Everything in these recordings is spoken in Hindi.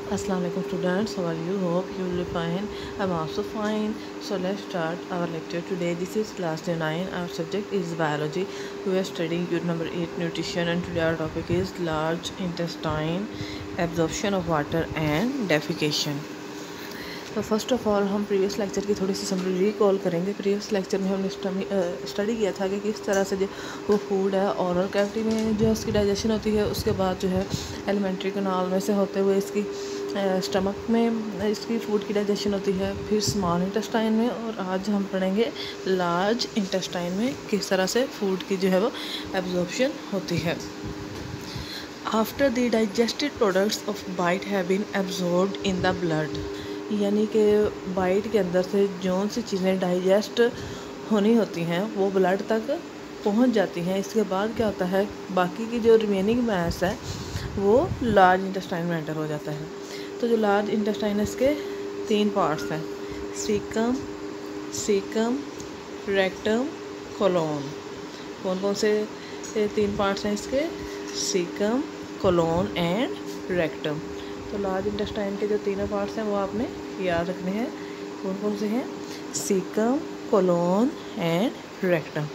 Assalamu alaikum students, how are you? Hope you will be fine. I'm also fine. So let's start our lecture today. This is class 9. Our subject is biology. We are studying unit number 8 nutrition, and today our topic is large intestine, absorption of water and defecation. तो फर्स्ट ऑफ ऑल हम प्रीवियस लेक्चर की थोड़ी सी समरी रिकॉल करेंगे। प्रीवियस लेक्चर में हमने स्टडी किया था कि किस तरह से जो वो फूड है ओरल कैविटी में जो है उसकी डाइजेशन होती है, उसके बाद जो है एलिमेंट्री कैनाल में से होते हुए इसकी स्टमक में इसकी फूड की डाइजेशन होती है, फिर स्मॉल इंटेस्टाइन में, और आज हम पढ़ेंगे लार्ज इंटेस्टाइन में किस तरह से फूड की जो है वो एब्जॉर्प्शन होती है। After the digested products of bile have been absorbed in the blood, यानी कि बाइट के अंदर से जो सी चीज़ें डाइजेस्ट होनी होती हैं वो ब्लड तक पहुंच जाती हैं। इसके बाद क्या होता है, बाकी की जो रिमेनिंग मैस है वो लार्ज इंटेस्टाइन में एंटर हो जाता है। तो जो लार्ज इंटेस्टाइन इसके 3 पार्ट्स हैं, सीकम, रेक्टम, कोलोन। कौन कौन से 3 पार्ट्स हैं इसके? Caecum, colon and rectum. तो लार्ज इंटेस्टाइन के जो तीनों पार्ट्स हैं वो आपने याद रखने हैं। कौन कौन से हैं? Caecum, colon and rectum.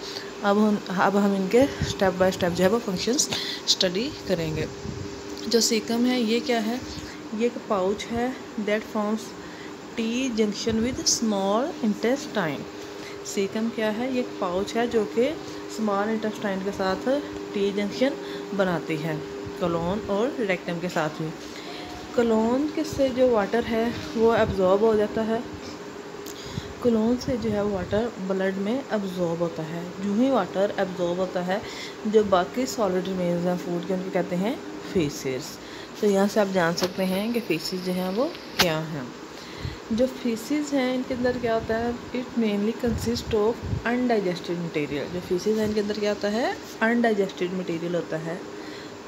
अब हम इनके स्टेप बाय स्टेप जो है वो फंक्शंस स्टडी करेंगे। जो सीकम है ये क्या है? ये एक पाउच है that forms T junction with small intestine. Caecum क्या है? ये एक पाउच है जो कि स्मॉल इंटेस्टाइन के साथ टी जंक्शन बनाती है, कोलोन और रेक्टम के साथ भी। कोलोन के से जो वाटर है वो एब्जॉर्ब हो जाता है। कोलोन से जो है वाटर ब्लड में एब्जॉर्ब होता है। जो ही वाटर एब्जॉर्ब होता है, जो बाकी सॉलिड रिमेन्स हैं फूड के, उनको कहते हैं फीसिस। तो यहाँ से आप जान सकते हैं कि फीसिस जो हैं वो क्या हैं। जो फीसिस हैं इनके अंदर क्या होता है? It mainly consist of undigested material. जो फीसिस हैं इनके अंदर क्या होता है? अनडाइजेस्टेड मटेरियल होता है।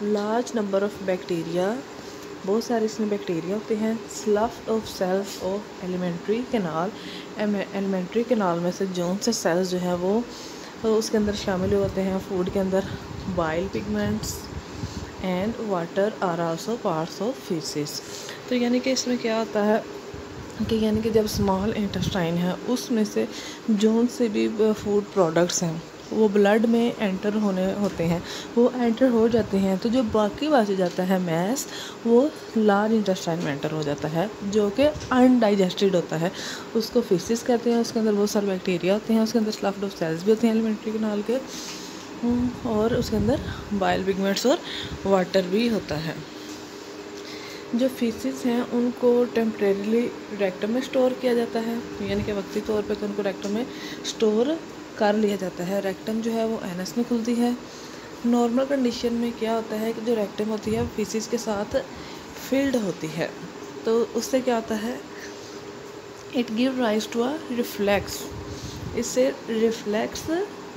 लार्ज नंबर ऑफ बैक्टीरिया, बहुत सारे इसमें बैक्टीरिया होते हैं। Slough off cells of alimentary canal, alimentary canal में से जोन से सेल्स जो है वो उसके अंदर शामिल होते हैं फूड के अंदर। Bile pigments and water are also parts of faeces. तो यानी कि इसमें क्या होता है कि यानी कि जब स्मॉल इंटेस्टाइन है उसमें से जोन से भी फूड प्रोडक्ट्स हैं वो ब्लड में एंटर होने होते हैं, वो एंटर हो जाते हैं। तो जो बाकी बच जाता है मैस वो लार्ज इंटेस्टाइन में एंटर हो जाता है, जो कि अनडाइजेस्टेड होता है। उसको फीसिस कहते हैं। उसके अंदर बहुत सारे बैक्टीरिया होते हैं, उसके अंदर स्लफ्ड ऑफ सेल्स भी होते हैं एलिमेंट्री कैनाल के, और उसके अंदर बाइल पिगमेंट्स और वाटर भी होता है। जो फीसिस हैं उनको टेम्परेरीली रेक्टम में स्टोर किया जाता है, यानी कि वक्ती तौर पे तो उनको रेक्टम में स्टोर कर लिया जाता है। रेक्टम जो है वो एनस में खुलती है। नॉर्मल कंडीशन में क्या होता है कि जो रेक्टम होती है फीसिस के साथ फिल्ड होती है, तो उससे क्या होता है? It give rise to a reflex. इससे रिफ्लेक्स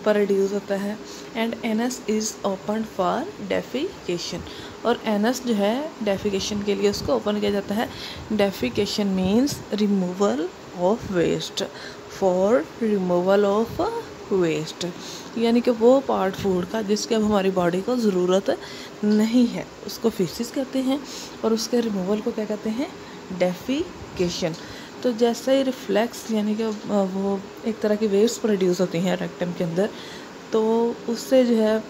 प्रोड्यूस होता है। And anus is open for defecation, और एनस जो है डेफिकेशन के लिए उसको ओपन किया जाता है। Defecation means removal of waste, for removal of waste, यानी कि वो पार्ट फूड का जिसके अब हमारी बॉडी को ज़रूरत नहीं है उसको फीसिस कहते हैं, और उसके रिमूवल को क्या कहते हैं? डेफिकेशन। तो जैसे ही रिफ्लेक्स यानी कि वो एक तरह की वेव्स प्रोड्यूस होती हैं रेक्टम के अंदर, तो उससे जो है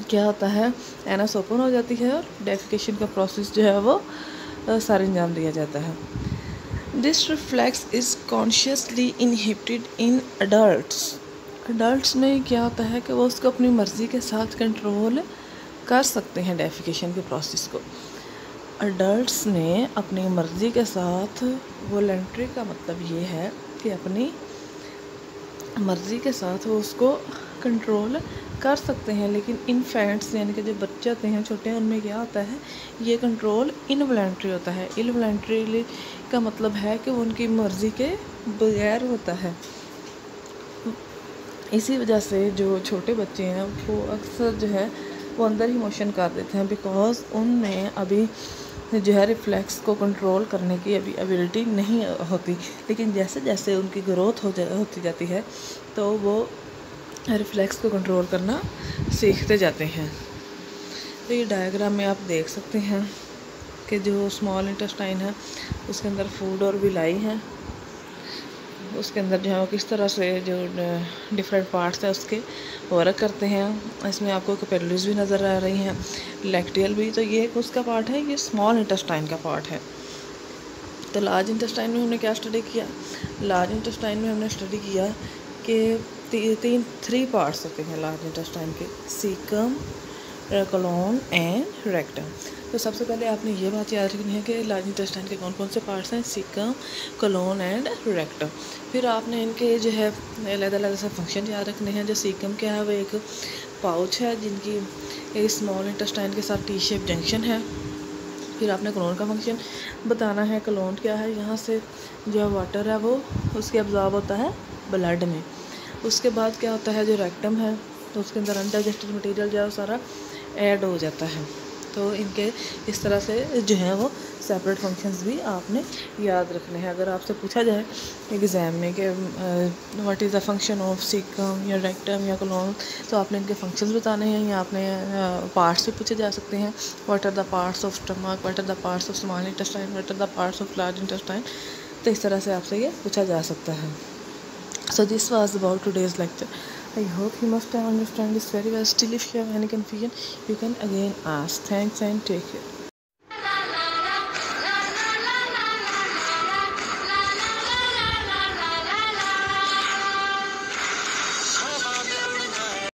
क्या होता है? एनस ओपन हो जाती है और डेफिकेशन का प्रोसेस जो है वो सर अंजाम दिया जाता है। This reflex is consciously inhibited in adults. Adults में क्या होता है कि वो उसको अपनी मर्ज़ी के साथ कंट्रोल कर सकते हैं डेफिकेशन के प्रोसेस को। अडल्ट्स ने अपनी मर्ज़ी के साथ, वॉलंटरी का मतलब ये है कि अपनी मर्ज़ी के साथ वो उसको कंट्रोल कर सकते हैं। लेकिन इन्फेंट्स यानी कि जो बच्चे होते हैं छोटे, उनमें क्या होता है? ये कंट्रोल इनवॉलंटरी होता है। इनवॉलंटरी का मतलब है कि वो उनकी मर्ज़ी के बगैर होता है। इसी वजह से जो छोटे बच्चे हैं वो अक्सर जो है वो अंदर ही मोशन कर देते हैं, बिकॉज़ उनमें अभी जो है रिफ्लेक्स को कंट्रोल करने की अभी एबिलिटी नहीं होती। लेकिन जैसे जैसे उनकी ग्रोथ होती जाती है तो वो रिफ्लेक्स को कंट्रोल करना सीखते जाते हैं। तो ये डायग्राम में आप देख सकते हैं कि जो स्मॉल इंटेस्टाइन है उसके अंदर फूड और विलाई है, उसके अंदर जो है वो किस तरह से जो डिफरेंट पार्ट्स हैं उसके वर्क करते हैं। इसमें आपको कैपिलरीज भी नज़र आ रही हैं, लैक्टियल भी। तो ये उसका पार्ट है, ये स्मॉल इंटेस्टाइन का पार्ट है। तो लार्ज इंटेस्टाइन में हमने क्या स्टडी किया? लार्ज इंटेस्टाइन में हमने स्टडी किया कि थ्री पार्ट्स होते हैं लार्ज इंटेस्टाइन के, सीकम, कोलोन एंड रेक्टम। तो सबसे पहले आपने ये बात याद रखनी है कि लार्ज इंटेस्टाइन के कौन कौन से पार्ट्स हैं, सीकम, कोलोन एंड रेक्टम। फिर आपने इनके जो है अलग अलग से फंक्शन याद रखने हैं। जो सीकम क्या है वो एक पाउच है जिनकी एक स्मॉल इंटेस्टाइन के साथ टी शेप जंक्शन है। फिर आपने कोलोन का फंक्शन बताना है। कोलोन क्या है, यहाँ से जो वाटर है वो उसके अब्जॉर्ब होता है ब्लड में। उसके बाद क्या होता है, जो रेक्टम है तो उसके अंदर अनडाइजेस्टेड मटेरियल जो है वो सारा ऐड हो जाता है। तो इनके इस तरह से जो है वो सेपरेट फंक्शंस भी आपने याद रखने हैं। अगर आपसे पूछा जाए एग्ज़ाम में कि what is the function of caecum या रेक्टम या कोलोन, तो आपने इनके फंक्शंस बताने हैं या आपने पार्ट्स भी पूछे जा सकते हैं। What are the parts of stomach, what are the parts of small intestine, what are the parts of large intestine. तो इस तरह से आपसे ये पूछा जा सकता है। So this was about today's lecture. I hope you must have understand this very well. Still if you have any confusion, you can again ask. Thanks and take care.